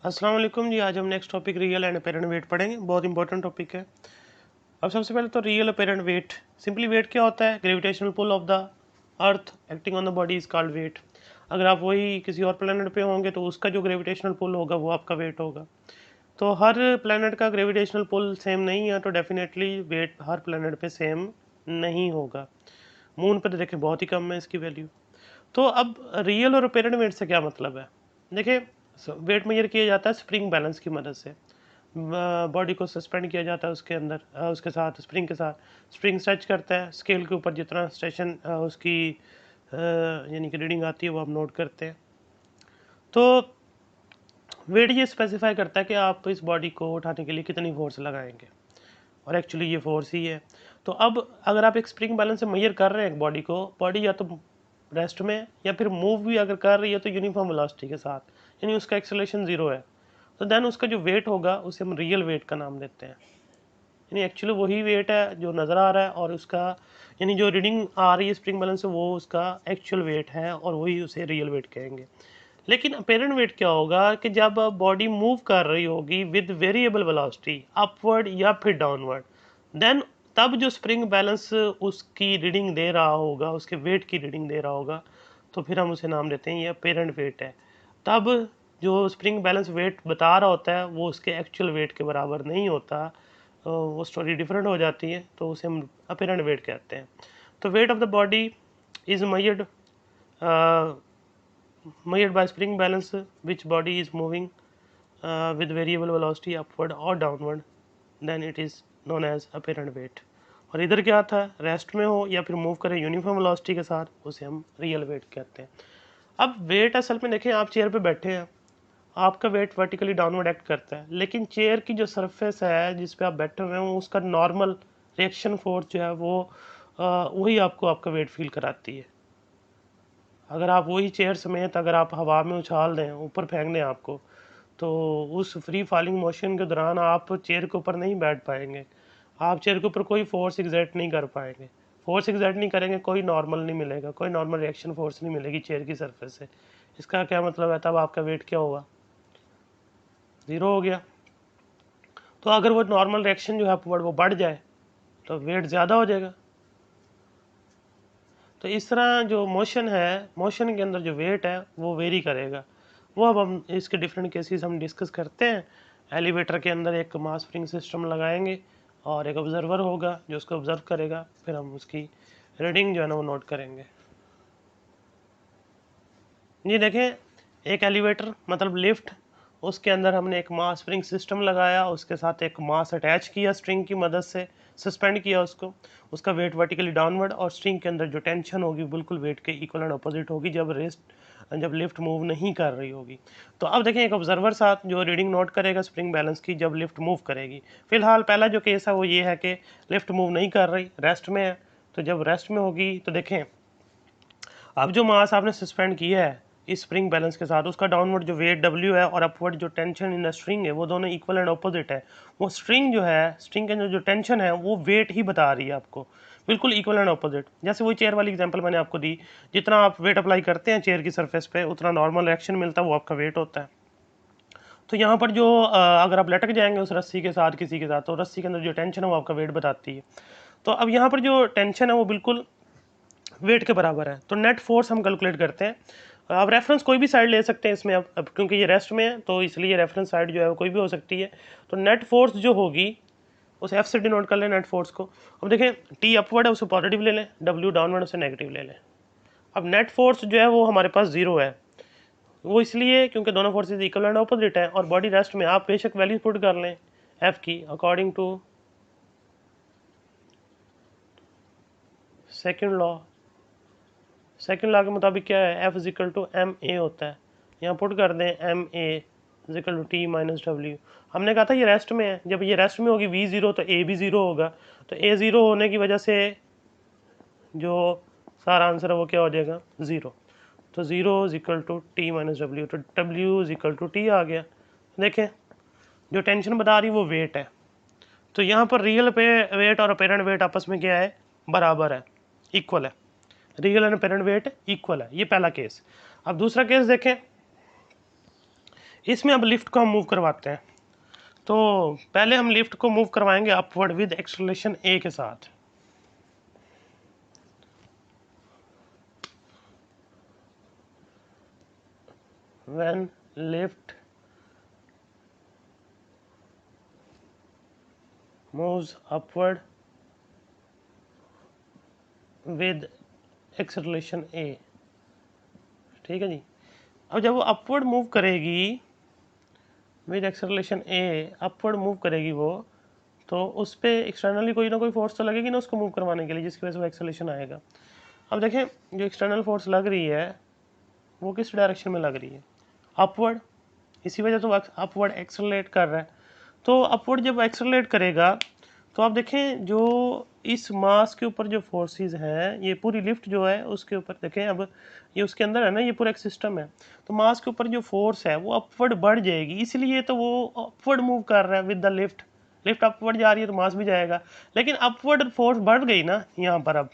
अस्सलाम वालेकुम जी। आज हम next topic real and apparent weight पढ़ेंगे। बहुत इंपॉर्टेंट टॉपिक है। अब सबसे पहले तो real apparent weight, simply weight क्या होता है? Gravitational pull of the earth acting on the body is called weight. अगर आप वही किसी और प्लेनेट पे होंगे तो उसका जो ग्रेविटेशनल पुल होगा वो आपका वेट होगा। तो हर प्लेनेट का ग्रेविटेशनल पुल सेम नहीं है, तो डेफिनेटली वेट हर प्लेनेट पे सेम नहीं होगा। मून पे तो देखिए बहुत ही कम है इसकी वैल्यू। तो अब रियल और अपेरेंट वेट से क्या मतलब है? देखिए, वेट मेजर किया जाता है स्प्रिंग बैलेंस की मदद से। बॉडी को सस्पेंड किया जाता है उसके अंदर, उसके साथ स्प्रिंग के साथ स्प्रिंग स्ट्रेच करता है स्केल के ऊपर, जितना स्टेशन उसकी यानी कि रीडिंग आती है वो आप नोट करते हैं। तो वेट ये स्पेसिफाई करता है कि आप इस बॉडी को उठाने के लिए कितनी फोर्स लगाएंगे, और एक्चुअली ये फोर्स ही है। तो अब अगर आप एक स्प्रिंग बैलेंस से मेजर कर रहे हैं एक बॉडी को, बॉडी या तो रेस्ट में या फिर मूव भी अगर कर रही है तो यूनिफॉर्म वेलोसिटी के साथ, यानी उसका एक्सेलरेशन जीरो है, तो देन उसका जो वेट होगा उसे हम रियल वेट का नाम देते हैं। यानी एक्चुअली वही वेट है जो नज़र आ रहा है, और उसका यानी जो रीडिंग आ रही है स्प्रिंग बैलेंस से वो उसका एक्चुअल वेट है, और वही उसे रियल वेट कहेंगे। लेकिन अपेरेंट वेट क्या होगा कि जब बॉडी मूव कर रही होगी विद वेरिएबल वेलोसिटी अपवर्ड या फिर डाउनवर्ड, देन तब जो स्प्रिंग बैलेंस उसकी रीडिंग दे रहा होगा, उसके वेट की रीडिंग दे रहा होगा, तो फिर हम उसे नाम देते हैं ये अपेरेंट वेट है। तब जो स्प्रिंग बैलेंस वेट बता रहा होता है वो उसके एक्चुअल वेट के बराबर नहीं होता, वो स्टोरी डिफरेंट हो जाती है, तो उसे हम अपेरेंट वेट कहते हैं। तो weight of the body is measured by spring balance which body is moving with variable velocity upward or downward, then it is known as apparent weight। और इधर क्या था, रेस्ट में हो या फिर मूव करें यूनिफॉर्म वेलोसिटी के साथ, उसे हम रियल वेट कहते हैं। अब वेट असल में देखें, आप चेयर पे बैठे हैं, आपका वेट वर्टिकली डाउनवर्ड एक्ट करता है, लेकिन चेयर की जो सरफेस है जिस पे आप बैठे हुए हैं उसका नॉर्मल रिएक्शन फोर्स जो है वो वही आपको आपका वेट फील कराती है। अगर आप वही चेयर समेत अगर आप हवा में उछाल दें, ऊपर फेंक दें आपको, तो उस फ्री फॉलिंग मोशन के दौरान आप चेयर के ऊपर नहीं बैठ पाएंगे, आप चेयर के ऊपर कोई फोर्स एग्जर्ट नहीं कर पाएंगे। फोर्स एग्जर्ट नहीं करेंगे, कोई नॉर्मल नहीं मिलेगा, कोई नॉर्मल रिएक्शन फोर्स नहीं मिलेगी चेयर की सरफेस से। इसका क्या मतलब है? तब आपका वेट क्या होगा? ज़ीरो हो गया। तो अगर वो नॉर्मल रिएक्शन जो है अपवर्ड वो बढ़ जाए तो वेट ज़्यादा हो जाएगा। तो इस तरह जो मोशन है, मोशन के अंदर जो वेट है वो वेरी करेगा। वो अब हम इसके डिफरेंट केसेस हम डिस्कस करते हैं। एलिवेटर के अंदर एक मास स्प्रिंग सिस्टम लगाएंगे और एक ऑब्जर्वर होगा जो उसको ऑब्जर्व करेगा, फिर हम उसकी रीडिंग जो है ना वो नोट करेंगे। ये देखें, एक एलिवेटर मतलब लिफ्ट, उसके अंदर हमने एक मास स्प्रिंग सिस्टम लगाया, उसके साथ एक मास अटैच किया स्ट्रिंग की मदद से, सस्पेंड किया उसको, उसका वेट वर्टिकली डाउनवर्ड, और स्ट्रिंग के अंदर जो टेंशन होगी बिल्कुल वेट के इक्वल एंड अपोजिट होगी जब लिफ्ट मूव नहीं कर रही होगी। तो अब देखें, एक ऑब्जर्वर साथ जो रीडिंग नोट करेगा स्प्रिंग बैलेंस की जब लिफ्ट मूव करेगी। फिलहाल पहला जो केस है वो ये है कि लिफ्ट मूव नहीं कर रही, रेस्ट में है। तो जब रेस्ट में होगी तो देखें, अब जो मास आपने सस्पेंड किया है इस स्प्रिंग बैलेंस के साथ, उसका डाउनवर्ड जो वेट डब्ल्यू है और अपवर्ड जो टेंशन इन द स्ट्रिंग है वो दोनों इक्वल एंड ऑपोजिट है। वो स्ट्रिंग जो है, स्ट्रिंग के अंदर जो टेंशन है वो वेट ही बता रही है आपको, बिल्कुल इक्वल एंड ऑपोजिट। जैसे वही चेयर वाली एग्जांपल मैंने आपको दी, जितना आप वेट अप्लाई करते हैं चेयर की सरफेस पे उतना नॉर्मल रिएक्शन मिलता है, वो आपका वेट होता है। तो यहाँ पर जो अगर आप लटक जाएंगे उस रस्सी के साथ किसी के साथ, तो रस्सी के अंदर जो टेंशन है वो आपका वेट बताती है। तो अब यहाँ पर जो टेंशन है वो बिल्कुल वेट के बराबर है, तो नेट फोर्स हम कैलकुलेट करते हैं। आप रेफरेंस कोई भी साइड ले सकते हैं इसमें, अब क्योंकि ये रेस्ट में है तो इसलिए रेफरेंस साइड जो है वो कोई भी हो सकती है। तो नेट फोर्स जो होगी उस एफ से डिनोट कर लें नेट फोर्स को। अब देखें, टी अपवर्ड है उसे पॉजिटिव ले लें, डब्ल्यू डाउनवर्ड उसे नेगेटिव ले लें। अब नेट फोर्स जो है वो हमारे पास जीरो है, वो इसलिए क्योंकि दोनों फोर्सेज इक्वल एंड ऑपोजिट है, और बॉडी रेस्ट में आप बेशक वैल्यू पुट कर लें एफ की अकॉर्डिंग टू सेकेंड लॉ के मुताबिक क्या है, F equal to m a होता है। यहाँ पुट कर दें m a equal to T minus W. हमने कहा था ये रेस्ट में है, जब ये रेस्ट में होगी वी ज़ीरो तो ए भी ज़ीरो होगा, तो ए ज़ीरो होने की वजह से जो सारा आंसर है वो क्या हो जाएगा, ज़ीरो। तो zero is equal to T minus W, तो W is equal to T आ गया। देखें, जो टेंशन बता रही वो वेट है, तो यहाँ पर रियल पे वेट और अपेरेंट वेट आपस में क्या है, बराबर है, इक्वल है। Real and apparent weight equal है, ये पहला केस। अब दूसरा केस देखें, इसमें अब लिफ्ट को हम मूव करवाते हैं। तो पहले हम लिफ्ट को मूव करवाएंगे अपवर्ड विद एक्सेलरेशन ए के साथ। When lift moves upward with acceleration A, ठीक है जी। अब जब वो अपवर्ड मूव करेगी with acceleration A, upward move करेगी वो, तो उस पर एक्सटर्नली कोई ना कोई फोर्स तो लगेगी ना उसको मूव करवाने के लिए, जिसकी वजह से वो एक्सेलरेशन आएगा। अब देखें जो एक्सटर्नल फोर्स लग रही है वो किस डायरेक्शन में लग रही है, अपवर्ड। इसी वजह से वो अपवर्ड एक्सेलरेट कर रहा है। तो अपवर्ड जब एक्सेलरेट करेगा तो आप देखें जो इस मास के ऊपर जो फोर्सेस हैं, ये पूरी लिफ्ट जो है उसके ऊपर देखें, अब ये उसके अंदर है ना, ये पूरा एक सिस्टम है। तो मास के ऊपर जो फोर्स है वो अपवर्ड बढ़ जाएगी, इसलिए तो वो अपवर्ड मूव कर रहा है with the lift. Lift upward जा रही है तो मास भी जाएगा, लेकिन अपवर्ड फोर्स बढ़ गई ना यहाँ पर। अब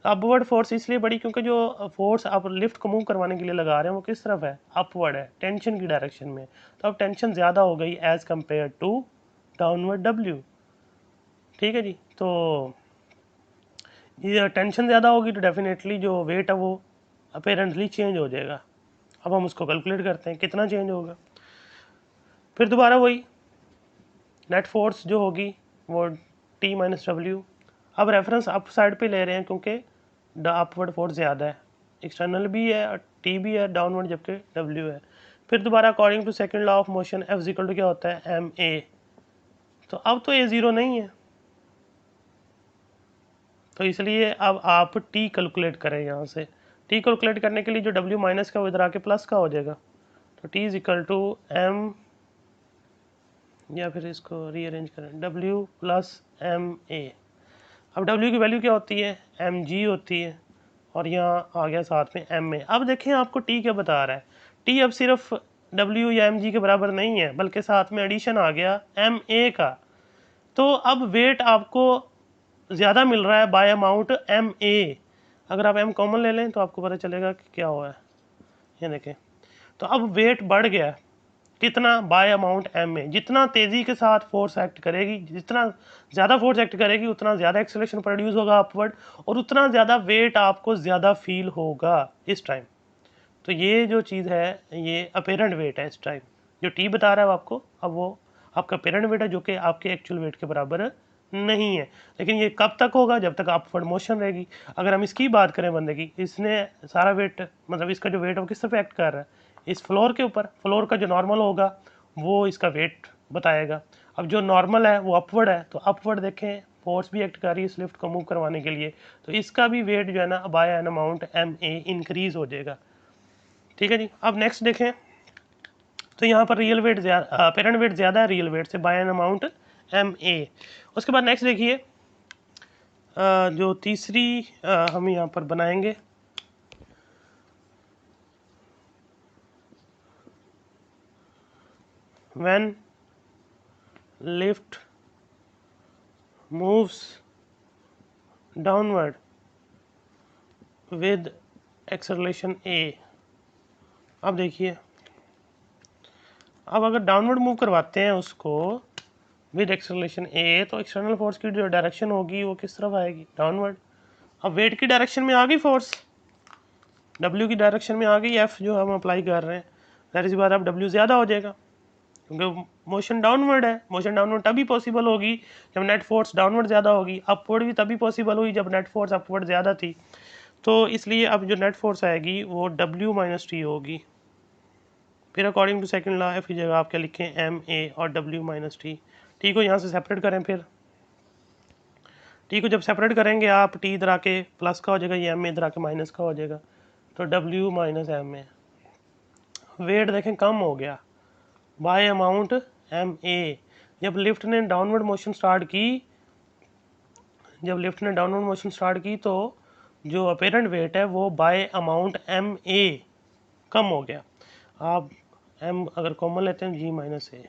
अपवर्ड फोर्स इसलिए बढ़ी क्योंकि जो फोर्स आप लिफ्ट को मूव करवाने के लिए लगा रहे हैं वो किस तरफ है, अपवर्ड है, टेंशन की डायरेक्शन में। तो अब टेंशन ज़्यादा हो गई as compare to downward W, ठीक है जी। तो ये टेंशन ज़्यादा होगी तो डेफिनेटली जो वेट है वो अपेरेंटली चेंज हो जाएगा। अब हम उसको कैलकुलेट करते हैं कितना चेंज होगा। फिर दोबारा वही नेट फोर्स जो होगी वो टी माइनस डब्ल्यू। अब रेफरेंस अप साइड पे ले रहे हैं क्योंकि अपवर्ड फोर्स ज़्यादा है, एक्सटर्नल भी है और टी भी है, डाउनवर्ड जबकि डब्ल्यू है। फिर दोबारा according to second law of motion F equal to क्या होता है, एम ए। तो अब तो ए ज़ीरो नहीं है, तो इसलिए अब आप टी कैलकुलेट करें। यहाँ से टी कैलकुलेट करने के लिए जो डब्ल्यू माइनस का वो इधर आके प्लस का हो जाएगा। तो T is equal to m, या फिर इसको रीअरेंज करें, डब्ल्यू प्लस एम ए। अब डब्ल्यू की वैल्यू क्या होती है, एम जी होती है, और यहाँ आ गया साथ में एम ए। अब देखें आपको टी क्या बता रहा है, टी अब सिर्फ डब्ल्यू या एम जी के बराबर नहीं है, बल्कि साथ में एडिशन आ गया एम ए का। तो अब वेट आपको ज़्यादा मिल रहा है बाय अमाउंट एम ए। अगर आप एम कॉमन ले लें तो आपको पता चलेगा कि क्या हुआ है, ये देखें। तो अब वेट बढ़ गया, कितना, बाय अमाउंट एम में। जितना तेज़ी के साथ फोर्स एक्ट करेगी, जितना ज़्यादा फोर्स एक्ट करेगी उतना ज़्यादा एक्सेलरेशन प्रोड्यूस होगा अपवर्ड, और उतना ज़्यादा वेट आपको ज़्यादा फील होगा इस टाइम। तो ये जो चीज़ है ये अपेरेंट वेट है इस टाइम, जो टी बता रहा है आपको, अब वो आपका अपेरेंट वेट है जो कि आपके एक्चुअल वेट के बराबर नहीं है। लेकिन ये कब तक होगा, जब तक अपवर्ड मोशन रहेगी। अगर हम इसकी बात करें बंदे की, इसने सारा वेट, मतलब इसका जो वेट है वो किस तरफ एक्ट कर रहा है, इस फ्लोर के ऊपर। फ्लोर का जो नॉर्मल होगा वो इसका वेट बताएगा। अब जो नॉर्मल है वो अपवर्ड है, तो अपवर्ड देखें फोर्स भी एक्ट कर रही है इस लिफ्ट को मूव करवाने के लिए, तो इसका भी वेट जो है ना by an amount m a increase हो जाएगा, ठीक है जी। अब नेक्स्ट देखें, तो यहाँ पर रियल वेट ज़्यादा, अपेरेंट वेट ज़्यादा है रियल वेट से by an amount m a. उसके बाद नेक्स्ट देखिए, जो तीसरी हम यहाँ पर बनाएंगे, when lift moves downward with acceleration A. अब देखिए, अब अगर डाउनवर्ड मूव करवाते हैं उसको विद एक्सेलरेशन ए, तो एक्सटर्नल फोर्स की जो डायरेक्शन होगी वो किस तरफ आएगी, डाउनवर्ड। अब वेट की डायरेक्शन में आ गई फोर्स, डब्ल्यू की डायरेक्शन में आ गई एफ जो हम अप्लाई कर रहे हैं, दैट इज बात अब डब्ल्यू ज़्यादा हो जाएगा क्योंकि मोशन डाउनवर्ड है। मोशन डाउनवर्ड तभी पॉसिबल होगी जब नेट फोर्स डाउनवर्ड ज़्यादा होगी, अपवर्ड भी तभी पॉसिबल हुई जब नेट फोर्स अपवर्ड ज़्यादा थी। तो इसलिए अब जो नेट फोर्स आएगी वो डब्ल्यू माइनस टी होगी। फिर according to second law F की जगह आप क्या लिखें, एम ए और डब्ल्यू माइनस टी। टी को यहाँ से सेपरेट करें, फिर टी को जब सेपरेट करेंगे आप, टी इधर आके प्लस का हो जाएगा, ये एम ए इधर आके माइनस का हो जाएगा, तो W minus m a. Weight देखें कम हो गया बाय अमाउंट एम ए। जब लिफ्ट ने डाउनवर्ड मोशन स्टार्ट की, तो जो अपेरेंट वेट है वो बाय अमाउंट एम ए कम हो गया। आप एम अगर कॉमन लेते हैं जी माइनस ए,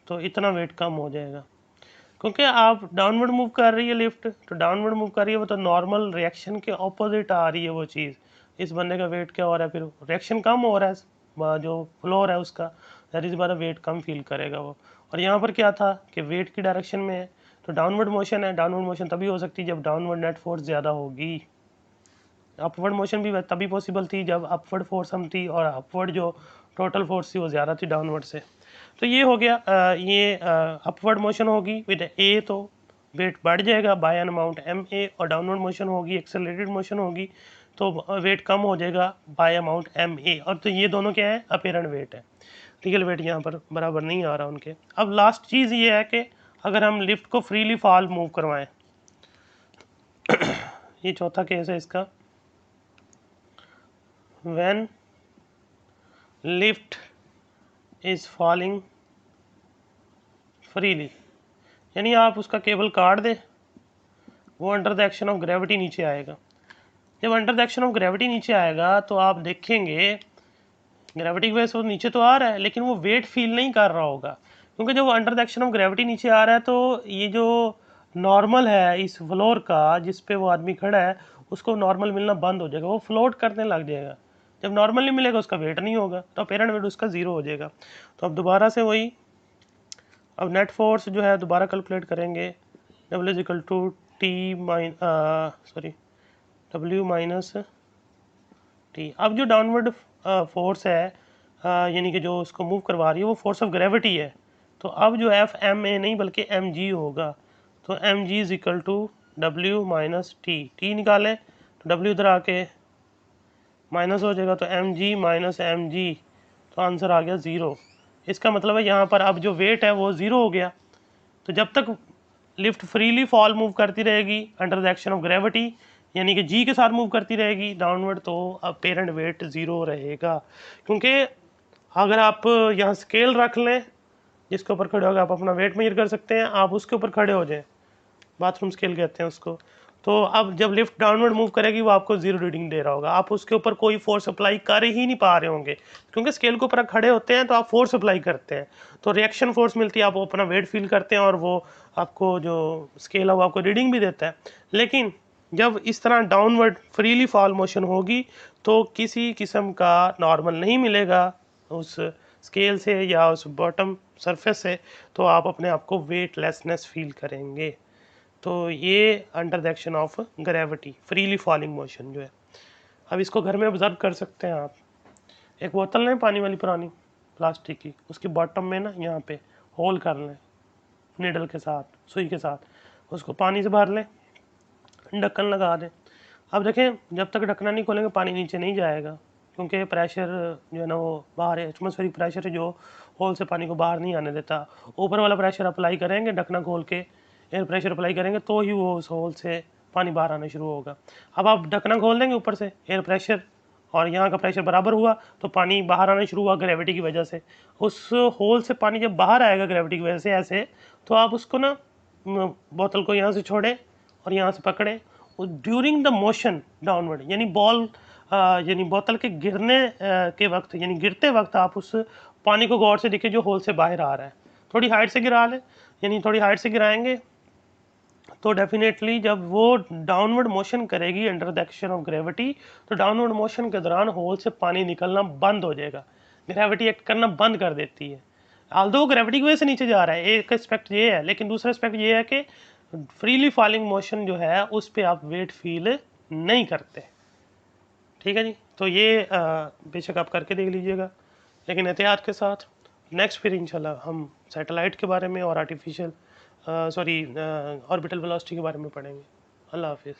तो इतना वेट कम हो जाएगा क्योंकि आप डाउनवर्ड मूव कर रही है लिफ्ट, तो डाउनवर्ड मूव कर रही है वो, तो नॉर्मल रिएक्शन के ऑपोजिट आ रही है वो चीज़। इस बंदे का वेट क्या हो रहा है, फिर रिएक्शन कम हो रहा है जो फ्लोर है उसका, that is by the weight कम फील करेगा वो। और यहाँ पर क्या था कि वेट की डायरेक्शन में है तो डाउनवर्ड मोशन है, डाउनवर्ड मोशन तभी हो सकती है जब डाउनवर्ड नेट फोर्स ज़्यादा होगी। अपवर्ड मोशन भी तभी पॉसिबल थी जब अपवर्ड फोर्स हम थी और अपवर्ड जो टोटल फोर्स थी वो ज़्यादा थी डाउनवर्ड से। तो ये हो गया, ये अपवर्ड मोशन होगी विद ए तो वेट बढ़ जाएगा by an amount m a, और डाउनवर्ड मोशन होगी एक्सेलरेटेड मोशन होगी तो वेट कम हो जाएगा बाय अमाउंट एम ए। और तो ये दोनों क्या है, अपेरेंट वेट है, रियल वेट यहाँ पर बराबर नहीं आ रहा उनके। अब लास्ट चीज़ ये है कि अगर हम लिफ्ट को फ्रीली फॉल मूव करवाएं ये चौथा केस है इसका, when lift is falling freely, यानी आप उसका केबल काट दें, वो under the action of gravity नीचे आएगा। जब under the action of gravity नीचे आएगा तो आप देखेंगे ग्रेविटी की वजह से वो नीचे तो आ रहा है लेकिन वो वेट फील नहीं कर रहा होगा, क्योंकि जब वो under the action of gravity नीचे आ रहा है तो ये जो नॉर्मल है इस फ्लोर का जिस पे वो आदमी खड़ा है उसको नॉर्मल मिलना बंद हो जाएगा, वो फ्लोट करने लग जाएगा। जब नॉर्मल नहीं मिलेगा उसका वेट नहीं होगा तो अपेरेंट वेट उसका ज़ीरो हो जाएगा। तो अब दोबारा से वही, अब नेट फोर्स जो है दोबारा कैलकुलेट करेंगे, W is equal to T W minus T. अब जो डाउनवर्ड फोर्स है यानी कि जो उसको मूव करवा रही है वो फोर्स ऑफ ग्रेविटी है, तो अब जो एफ एम ए नहीं बल्कि एम जी होगा। तो m g is equal to W minus T निकालें तो डब्ल्यू इधर आके माइनस हो जाएगा तो m g minus m g, तो आंसर आ गया ज़ीरो। इसका मतलब है यहाँ पर अब जो वेट है वो ज़ीरो हो गया। तो जब तक लिफ्ट फ्रीली फॉल मूव करती रहेगी under the action of gravity यानी कि जी के साथ मूव करती रहेगी डाउनवर्ड, तो अपेरेंट वेट ज़ीरो रहेगा। क्योंकि अगर आप यहाँ स्केल रख लें जिसके ऊपर खड़े होकर आप अपना वेट मेजर कर सकते हैं, आप उसके ऊपर खड़े हो जाएं, बाथरूम स्केल कहते हैं उसको, तो अब जब लिफ्ट डाउनवर्ड मूव करेगी वो आपको जीरो रीडिंग दे रहा होगा, आप उसके ऊपर कोई फोर्स अप्लाई कर ही नहीं पा रहे होंगे क्योंकि स्केल के ऊपर खड़े होते हैं तो आप फोर्स अप्लाई करते हैं तो रिएक्शन फोर्स मिलती है, आप अपना वेट फील करते हैं और वो आपको जो स्केल है वो आपको रीडिंग भी देता है। लेकिन जब इस तरह डाउनवर्ड फ्रीली फॉल मोशन होगी तो किसी किस्म का नॉर्मल नहीं मिलेगा उस स्केल से या उस बॉटम सरफेस से, तो आप अपने आप को वेटलेसनेस फील करेंगे। तो ये under the action of gravity freely falling motion जो है। अब इसको घर में ऑब्जर्व कर सकते हैं आप, एक बोतल लें पानी वाली पुरानी प्लास्टिक की, उसकी बॉटम में ना यहाँ पे होल कर लें निडल के साथ सुई के साथ, उसको पानी से भर लें, ढक्कन लगा दें। अब देखें जब तक ढक्कना नहीं खोलेंगे पानी नीचे नहीं जाएगा क्योंकि प्रेशर जो है ना वो बाहर है, एटमॉस्फेरिक प्रेशर है जो होल से पानी को बाहर नहीं आने देता। ऊपर वाला प्रेशर अप्लाई करेंगे, ढकना खोल के एयर प्रेशर अप्लाई करेंगे तो ही वो उस होल से पानी बाहर आना शुरू होगा। अब आप ढकना खोल देंगे ऊपर से एयर प्रेशर और यहाँ का प्रेशर बराबर हुआ तो पानी बाहर आना शुरू हुआ ग्रेविटी की वजह से। उस होल से पानी जब बाहर आएगा ग्रेविटी की वजह से ऐसे, तो आप उसको ना बोतल को यहाँ से छोड़ें और यहाँ से पकड़ें, ड्यूरिंग द मोशन डाउनवर्ड यानी बॉल यानी बोतल के गिरने के वक्त यानी गिरते वक्त आप उस पानी को गौर से देखें जो होल से बाहर आ रहा है। थोड़ी हाइट से गिरा लें, यानी थोड़ी हाइट से गिराएंगे तो डेफिनेटली जब वो डाउनवर्ड मोशन करेगी under the action of gravity तो डाउनवर्ड मोशन के दौरान होल से पानी निकलना बंद हो जाएगा, ग्रेविटी एक्ट करना बंद कर देती है। आल्दो ग्रेविटी की वजह से नीचे जा रहा है, एक एस्पेक्ट ये है, लेकिन दूसरा एस्पेक्ट ये है कि फ्रीली फॉलिंग मोशन जो है उस पर आप वेट फील नहीं करते। ठीक है जी, तो ये बेशक आप करके देख लीजिएगा लेकिन एहतियात के साथ। नेक्स्ट फिर इंशाल्लाह हम सैटेलाइट के बारे में और आर्टिफिशियल ऑर्बिटल वेलोसिटी के बारे में पढ़ेंगे। अल्लाह हाफिज़।